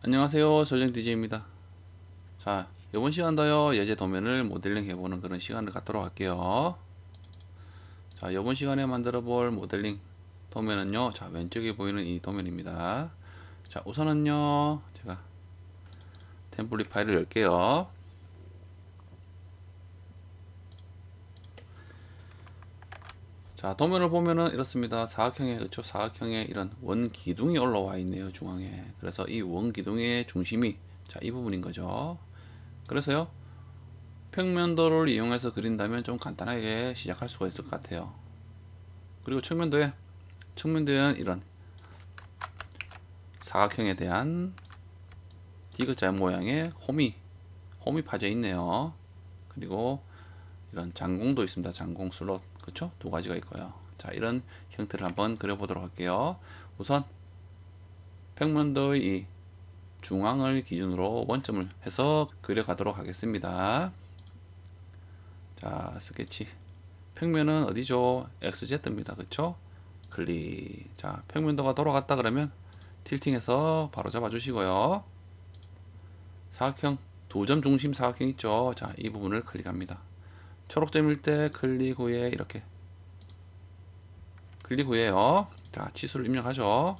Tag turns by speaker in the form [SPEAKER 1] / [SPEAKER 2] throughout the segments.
[SPEAKER 1] 안녕하세요. 설정 DJ입니다. 자, 이번 시간도요, 예제 도면을 모델링 해보는 그런 시간을 갖도록 할게요. 자, 이번 시간에 만들어 볼 모델링 도면은요, 자, 왼쪽에 보이는 이 도면입니다. 자, 우선은요, 제가 템플릿 파일을 열게요. 자, 도면을 보면은 이렇습니다. 사각형에, 그쵸? 사각형에 이런 원 기둥이 올라와 있네요, 중앙에. 그래서 이 원 기둥의 중심이, 자, 이 부분인 거죠. 그래서요, 평면도를 이용해서 그린다면 좀 간단하게 시작할 수가 있을 것 같아요. 그리고 측면도에는 이런 사각형에 대한 디귿자 모양의 홈이 파져 있네요. 그리고 이런 장공도 있습니다. 장공 슬롯, 그쵸? 두 가지가 있고요. 자, 이런 형태를 한번 그려보도록 할게요. 우선 평면도의 이 중앙을 기준으로 원점을 해서 그려가도록 하겠습니다. 자, 스케치. 평면은 어디죠? XZ입니다. 그쵸? 클릭. 자, 평면도가 돌아갔다 그러면 틸팅해서 바로 잡아 주시고요. 사각형, 두 점 중심 사각형 있죠? 자, 이 부분을 클릭합니다. 초록점일 때 클릭 후에 이렇게 클릭 후에요. 자, 치수를 입력하죠.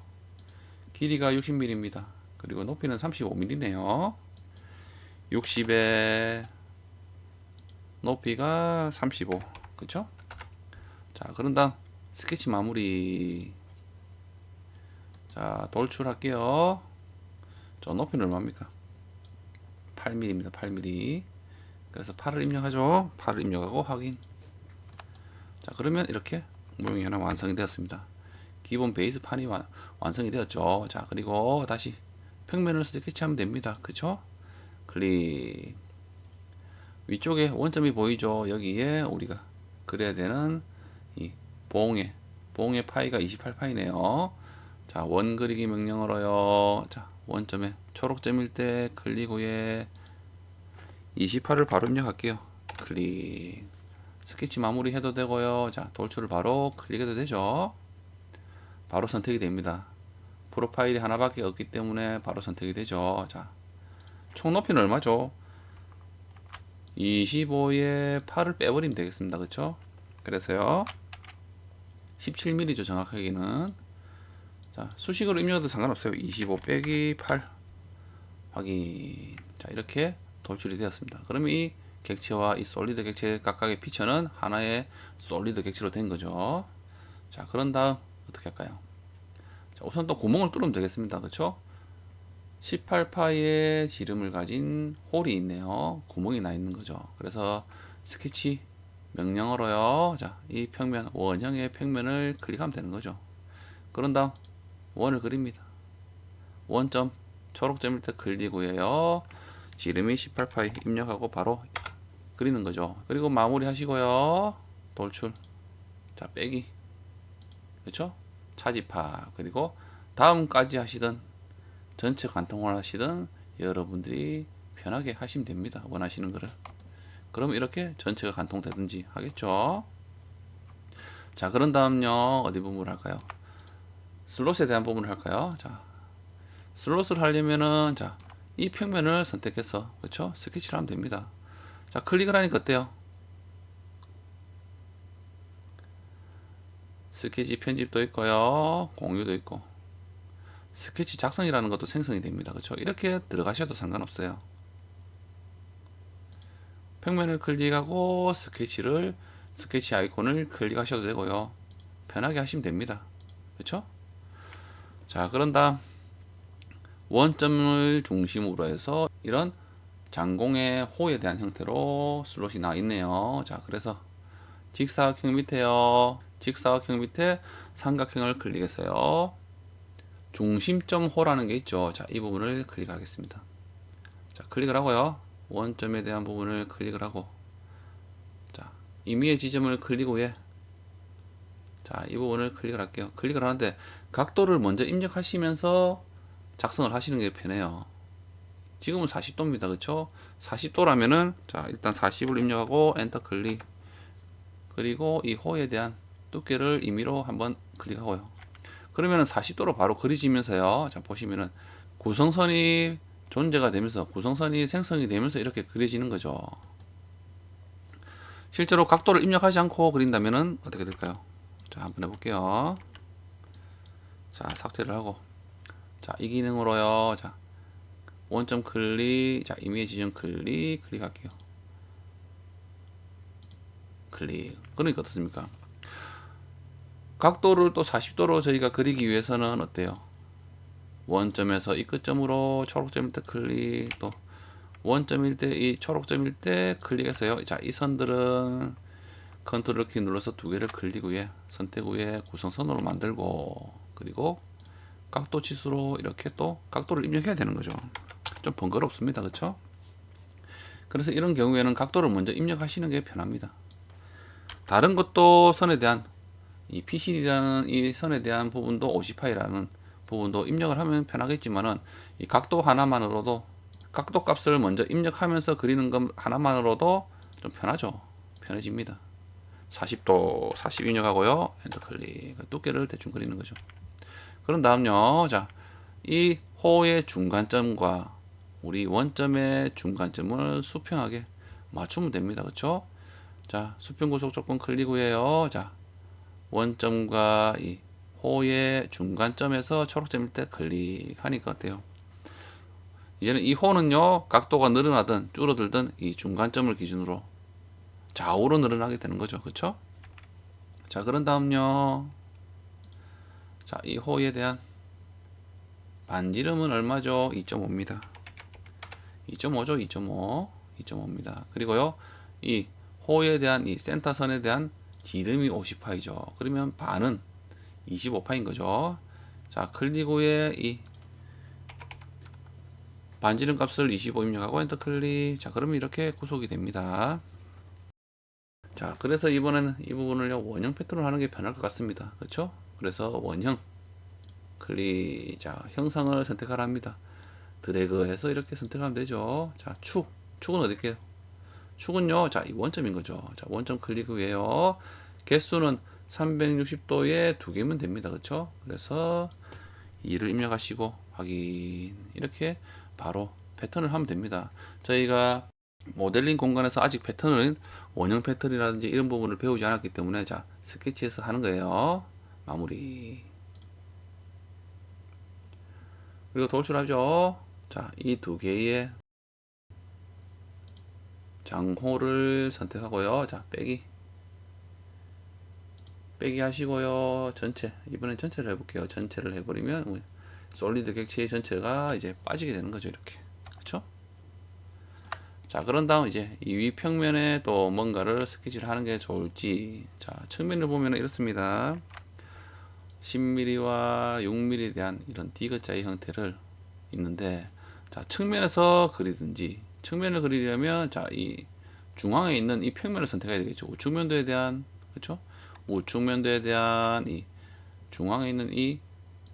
[SPEAKER 1] 길이가 60mm입니다. 그리고 높이는 35mm네요. 60에 높이가 35. 그쵸? 자, 그런 다음 스케치 마무리. 자, 돌출할게요. 저 높이는 얼마입니까? 8mm입니다. 8mm. 그래서 8을 입력하죠. 8을 입력하고 확인. 자, 그러면 이렇게 모형이 하나 완성이 되었습니다. 기본 베이스 판이 완성이 되었죠. 자, 그리고 다시 평면을 스케치하면 됩니다. 그쵸? 클릭. 위쪽에 원점이 보이죠. 여기에 우리가 그려야 되는 이 봉의 파이가 28파이네요. 자, 원 그리기 명령으로요. 자, 원점에 초록점일 때 클릭 후에 28을 바로 입력할게요. 클릭. 스케치 마무리 해도 되고요. 자, 돌출을 바로 클릭해도 되죠. 바로 선택이 됩니다. 프로파일이 하나밖에 없기 때문에 바로 선택이 되죠. 자, 총 높이는 얼마죠? 25에 8을 빼버리면 되겠습니다. 그쵸? 그래서요, 17mm죠. 정확하게는. 자, 수식으로 입력해도 상관없어요. 25 빼기 8 확인. 자, 이렇게 돌출이 되었습니다. 그러면 이 객체와 이 솔리드 객체 각각의 피처는 하나의 솔리드 객체로 된 거죠. 자, 그런 다음 어떻게 할까요? 자, 우선 또 구멍을 뚫으면 되겠습니다. 그쵸? 18파의 지름을 가진 홀이 있네요. 구멍이 나 있는 거죠. 그래서 스케치 명령어로요. 자, 이 평면, 원형의 평면을 클릭하면 되는 거죠. 그런 다음 원을 그립니다. 원점, 초록점일 때 클릭이고요. 지름이 18파이 입력하고 바로 그리는 거죠. 그리고 마무리 하시고요. 돌출. 자, 빼기. 그렇죠? 차지파. 그리고 다음까지 하시던 전체 관통을 하시던 여러분들이 편하게 하시면 됩니다. 원하시는 거를. 그럼 이렇게 전체가 관통되든지 하겠죠. 자, 그런 다음요. 어디 부분을 할까요? 슬롯에 대한 부분을 할까요? 자, 슬롯을 하려면은 자, 이 평면을 선택해서 그렇죠? 스케치를 하면 됩니다. 자, 클릭을 하니까 어때요? 스케치 편집도 있고요. 공유도 있고. 스케치 작성이라는 것도 생성이 됩니다. 그렇죠? 이렇게 들어가셔도 상관없어요. 평면을 클릭하고 스케치 아이콘을 클릭하셔도 되고요. 편하게 하시면 됩니다. 그렇죠? 자, 그런 다음 원점을 중심으로 해서 이런 장공의 호에 대한 형태로 슬롯이 나와 있네요. 자, 그래서 직사각형 밑에요. 직사각형 밑에 삼각형을 클릭해서요. 중심점 호라는 게 있죠. 자, 이 부분을 클릭하겠습니다. 자, 클릭을 하고요. 원점에 대한 부분을 클릭을 하고, 자, 임의의 지점을 클릭 후에, 자, 이 부분을 클릭을 할게요. 클릭을 하는데 각도를 먼저 입력하시면서 작성을 하시는 게 편해요. 지금은 40도입니다. 그쵸? 40도라면은, 자, 일단 40을 입력하고 엔터 클릭. 그리고 이 호에 대한 두께를 임의로 한번 클릭하고요. 그러면은 40도로 바로 그려지면서요. 자, 보시면은 구성선이 존재가 되면서 구성선이 생성이 되면서 이렇게 그려지는 거죠. 실제로 각도를 입력하지 않고 그린다면은 어떻게 될까요? 자, 한번 해볼게요. 자, 삭제를 하고, 자, 이 기능으로요. 자, 원점 클릭, 자, 이미지 지정 클릭할게요. 클릭. 그러니까 어떻습니까? 각도를 또 40도로 저희가 그리기 위해서는 어때요? 원점에서 이 끝점으로 초록점일 때 클릭, 또 원점일 때 이 초록점일 때 클릭해서요. 자, 이 선들은 컨트롤 키 눌러서 두 개를 클릭 후에 선택 후에 구성선으로 만들고, 그리고 각도 치수로 이렇게 또 각도를 입력해야 되는 거죠. 좀 번거롭습니다. 그렇죠? 그래서 이런 경우에는 각도를 먼저 입력하시는 게 편합니다. 다른 것도 선에 대한 이 PCD라는 이 선에 대한 부분도 OC파이라는 부분도 입력을 하면 편하겠지만은 이 각도 하나만으로도 각도 값을 먼저 입력하면서 그리는 것 하나만으로도 좀 편하죠. 편해집니다. 40도 40 입력하고요. 엔터 클릭. 두께를 대충 그리는 거죠. 그런 다음요. 자, 이 호의 중간점과 우리 원점의 중간점을 수평하게 맞추면 됩니다. 그렇죠? 자, 수평 구속 조건 클릭 후에요. 자, 원점과 이 호의 중간점에서 초록점일 때 클릭하니까 어때요? 이제는 이 호는요, 각도가 늘어나든 줄어들든 이 중간점을 기준으로 좌우로 늘어나게 되는 거죠. 그쵸? 자, 그런 다음요. 자, 이 호에 대한 반지름은 얼마죠? 2.5입니다. 2.5죠? 2.5. 2.5입니다. 그리고요, 이 호에 대한 이 센터선에 대한 지름이 50파이죠. 그러면 반은 25파인 거죠. 자, 클릭 후에 이 반지름 값을 25 입력하고 엔터 클릭. 자, 그러면 이렇게 구속이 됩니다. 자, 그래서 이번에는 이 부분을요, 원형 패턴으로 하는 게 편할 것 같습니다. 그렇죠? 그래서 원형 클릭. 자, 형상을 선택하라 합니다. 드래그해서 이렇게 선택하면 되죠. 자, 축은 어디게요? 축은요, 자, 이 원점인 거죠. 자, 원점 클릭 후에요. 개수는 360도에 두 개면 됩니다. 그렇죠? 그래서 2를 입력하시고 확인. 이렇게 바로 패턴을 하면 됩니다. 저희가 모델링 공간에서 아직 패턴은 원형 패턴이라든지 이런 부분을 배우지 않았기 때문에 자, 스케치에서 하는 거예요. 마무리. 그리고 돌출하죠. 자, 이 두 개의 장호를 선택하고요. 자, 빼기 하시고요. 전체, 이번엔 전체를 해볼게요. 전체를 해버리면 솔리드 객체의 전체가 이제 빠지게 되는 거죠. 이렇게. 그렇죠? 자, 그런 다음 이제 이 위 평면에 또 뭔가를 스케치를 하는 게 좋을지. 자, 측면을 보면 이렇습니다. 10mm와 6mm에 대한 이런 디귿자의 형태를 있는데, 자, 측면에서 그리든지, 측면을 그리려면 자, 이 중앙에 있는 이 평면을 선택해야 되겠죠. 우측면도에 대한, 그렇죠? 우측면도에 대한 이 중앙에 있는 이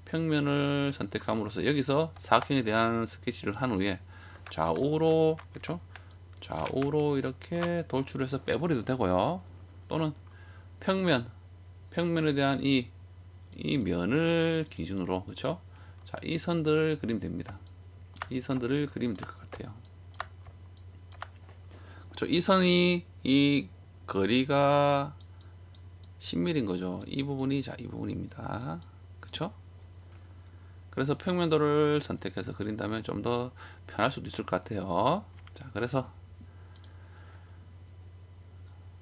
[SPEAKER 1] 평면을 선택함으로써 여기서 사각형에 대한 스케치를 한 후에 좌우로, 그렇죠? 좌우로 이렇게 돌출해서 빼버려도 되고요. 또는 평면에 대한 이 면을 기준으로, 그렇죠? 자, 이 선들을 그리면 됩니다. 이 선들을 그리면 될 것 같아요. 그렇죠? 이 선이 이 거리가 10mm인 거죠. 이 부분이 자, 이 부분입니다. 그렇죠? 그래서 평면도를 선택해서 그린다면 좀 더 편할 수도 있을 것 같아요. 자, 그래서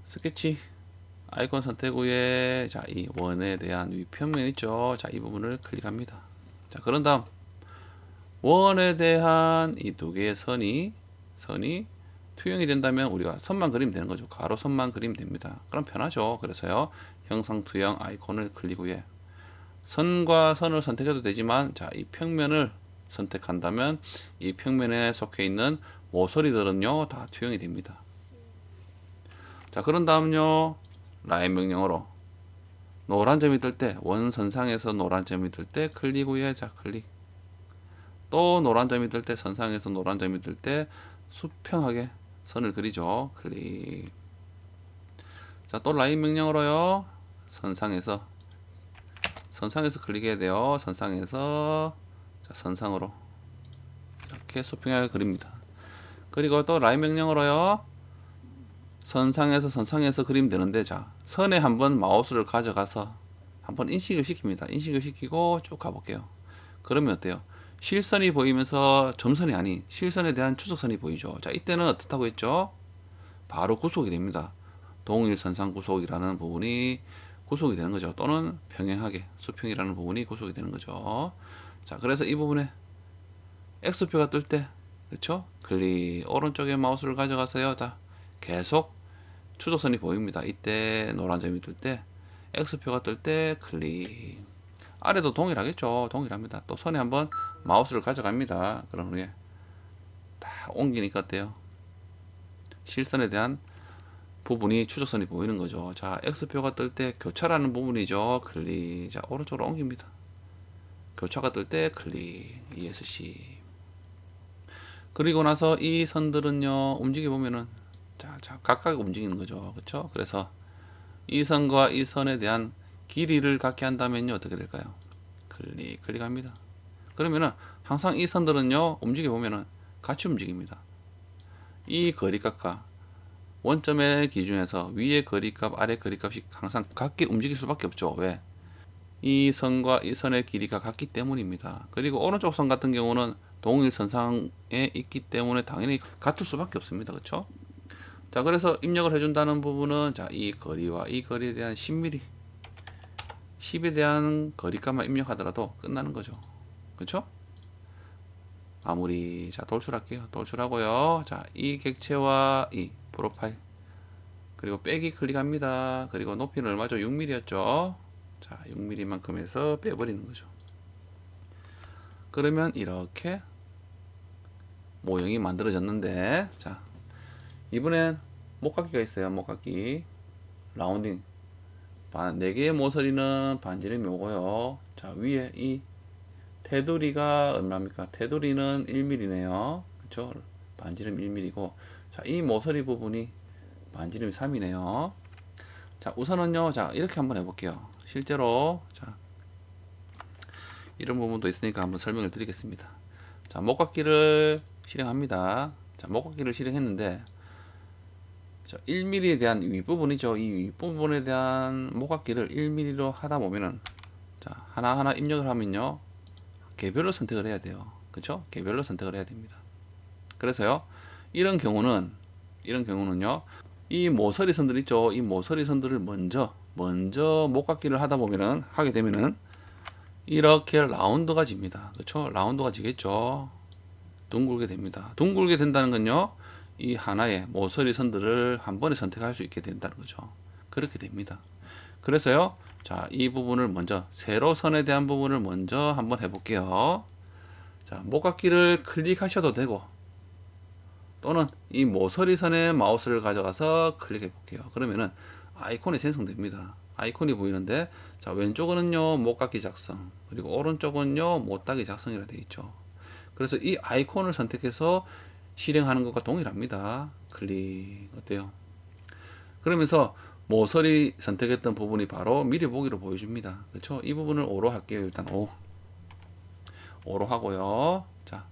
[SPEAKER 1] 스케치 아이콘 선택 후에 자, 이 원에 대한 위평면 있죠. 자, 이 부분을 클릭합니다. 자, 그런 다음 원에 대한 이 두 개의 선이 투영이 된다면 우리가 선만 그리면 되는 거죠. 가로선만 그리면 됩니다. 그럼 편하죠. 그래서요, 형상 투영 아이콘을 클릭 후에 선과 선을 선택해도 되지만, 자, 이 평면을 선택한다면 이 평면에 속해 있는 모서리들은요 다 투영이 됩니다. 자, 그런 다음요, 라인 명령어로 노란 점이 뜰 때, 원선상에서 노란 점이 뜰 때 클릭 후에 자, 클릭. 또 노란 점이 뜰 때, 선상에서 노란 점이 뜰 때 수평하게 선을 그리죠. 클릭. 자, 또 라인 명령어로요, 선상에서 클릭해야 돼요. 선상에서 자, 선상으로 이렇게 수평하게 그립니다. 그리고 또 라인 명령으로요. 선상에서 그리면 되는데, 자, 선에 한번 마우스를 가져가서 한번 인식을 시킵니다. 인식을 시키고 쭉 가볼게요. 그러면 어때요? 실선이 보이면서 점선이 아닌 실선에 대한 추적선이 보이죠. 자, 이때는 어떻다고 했죠? 바로 구속이 됩니다. 동일선상 구속이라는 부분이 구속이 되는 거죠. 또는 평행하게 수평이라는 부분이 구속이 되는 거죠. 자, 그래서 이 부분에 X표가 뜰 때, 그렇죠? 클릭 오른쪽에 마우스를 가져가서요. 다 계속 추적선이 보입니다. 이때 노란 점이 뜰 때, X표가 뜰 때 클릭. 아래도 동일하겠죠. 동일합니다. 또 선에 한번 마우스를 가져갑니다. 그럼 후에 다 옮기니까 어때요? 실선에 대한 부분이 추적선이 보이는 거죠. 자, X표가 뜰 때 교차라는 부분이죠. 클릭. 자, 오른쪽으로 옮깁니다. 교차가 뜰 때 클릭. ESC. 그리고 나서 이 선들은요, 움직여 보면은 자, 각각 움직이는 거죠. 그렇죠? 그래서 이 선과 이 선에 대한 길이를 갖게 한다면요, 어떻게 될까요? 클릭합니다. 그러면은 항상 이 선들은요, 움직여 보면은 같이 움직입니다. 이 거리값과 원점의 기준에서 위의 거리값, 아래 거리값이 항상 같게 움직일 수밖에 없죠. 왜? 이 선과 이 선의 길이가 같기 때문입니다. 그리고 오른쪽 선 같은 경우는 동일선상에 있기 때문에 당연히 같을 수밖에 없습니다. 그렇죠? 자, 그래서 입력을 해준다는 부분은 자, 이 거리와 이 거리에 대한 10mm, 10에 대한 거리값만 입력하더라도 끝나는 거죠. 그렇죠? 마무리. 자, 돌출할게요. 돌출하고요. 자, 이 객체와 이 프로파일 그리고 빼기 클릭합니다. 그리고 높이는 얼마죠? 6mm였죠. 자, 6mm만큼 해서 빼버리는 거죠. 그러면 이렇게 모형이 만들어졌는데, 자, 이번엔 목깎기가 있어요. 목깎기 라운딩 4개의 모서리는 반지름이 오고요. 자, 위에 이 테두리가 얼마입니까? 테두리는 1mm네요. 그쵸? 반지름 1mm고, 자, 이 모서리 부분이 반지름이 3이네요. 자, 우선은요, 자, 이렇게 한번 해볼게요. 실제로, 자, 이런 부분도 있으니까 한번 설명을 드리겠습니다. 자, 목깎기를 실행합니다. 자, 목깎기를 실행했는데, 자, 1mm에 대한 윗부분이죠. 이 윗부분에 대한 목깎기를 1mm로 하다 보면은, 자, 하나하나 입력을 하면요, 개별로 선택을 해야 돼요. 그쵸? 개별로 선택을 해야 됩니다. 그래서요, 이런 경우는요, 이 모서리 선들 있죠. 이 모서리 선들을 먼저 목깎기를 하다 보면은, 하게 되면은, 이렇게 라운드가 집니다. 그쵸? 라운드가 지겠죠. 둥글게 됩니다. 둥글게 된다는 건요, 이 하나의 모서리 선들을 한 번에 선택할 수 있게 된다는 거죠. 그렇게 됩니다. 그래서요, 자, 이 부분을 먼저, 세로선에 대한 부분을 먼저 한번 해볼게요. 자, 목깎기를 클릭하셔도 되고, 또는 이 모서리 선에 마우스를 가져가서 클릭해 볼게요. 그러면은 아이콘이 생성됩니다. 아이콘이 보이는데, 자, 왼쪽은요, 목깎기 작성, 그리고 오른쪽은요, 못따기 작성이라 되어 있죠. 그래서 이 아이콘을 선택해서 실행하는 것과 동일합니다. 클릭. 어때요? 그러면서 모서리 선택했던 부분이 바로 미리 보기로 보여줍니다. 그렇죠? 이 부분을 O로 할게요. 일단 O로 하고요. 자,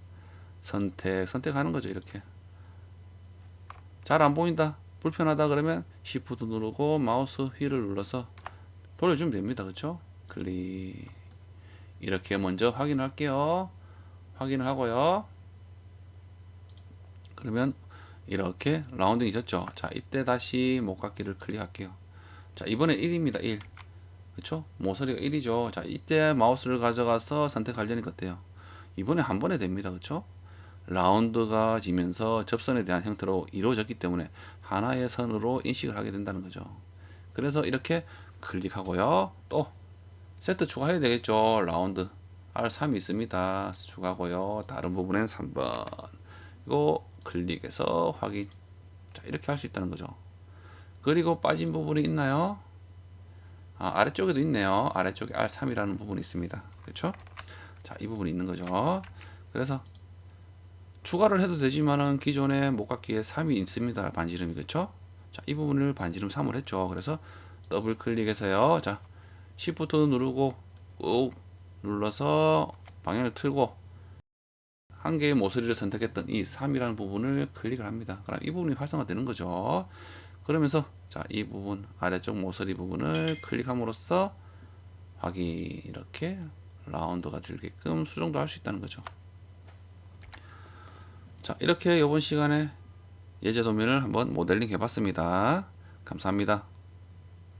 [SPEAKER 1] 선택하는 거죠. 이렇게. 잘 안 보인다. 불편하다 그러면 Shift 누르고 마우스 휠을 눌러서 돌려주면 됩니다. 그렇죠? 클릭. 이렇게 먼저 확인할게요. 확인을 하고요. 그러면 이렇게 라운딩이 졌죠. 자, 이때 다시 목깎기를 클릭할게요. 자, 이번에 1입니다. 1. 그쵸? 모서리가 1이죠. 자, 이때 마우스를 가져가서 선택하려니까 어때요? 이번에 한 번에 됩니다. 그쵸? 라운드가 지면서 접선에 대한 형태로 이루어졌기 때문에 하나의 선으로 인식을 하게 된다는 거죠. 그래서 이렇게 클릭하고요. 또 세트 추가해야 되겠죠. 라운드 R3이 있습니다. 추가하고요. 다른 부분엔 3번. 이거 클릭해서 확인. 자, 이렇게 할 수 있다는 거죠. 그리고 빠진 부분이 있나요? 아래쪽에도 있네요. 아래쪽에 R3이라는 부분이 있습니다. 그렇죠? 자, 이 부분이 있는 거죠. 그래서 추가를 해도 되지만은 기존에 목깎기에 3이 있습니다. 반지름이. 그렇죠? 자, 이 부분을 반지름 3을 했죠. 그래서 더블 클릭해서요. 자, Shift 누르고 꾹 눌러서 방향을 틀고 한 개의 모서리를 선택했던 이 3이라는 부분을 클릭을 합니다. 그럼 이 부분이 활성화되는 거죠. 그러면서 자, 이 부분 아래쪽 모서리 부분을 클릭함으로써 확인, 이렇게 라운드가 들게끔 수정도 할 수 있다는 거죠. 자, 이렇게 이번 시간에 예제 도면을 한번 모델링 해봤습니다. 감사합니다.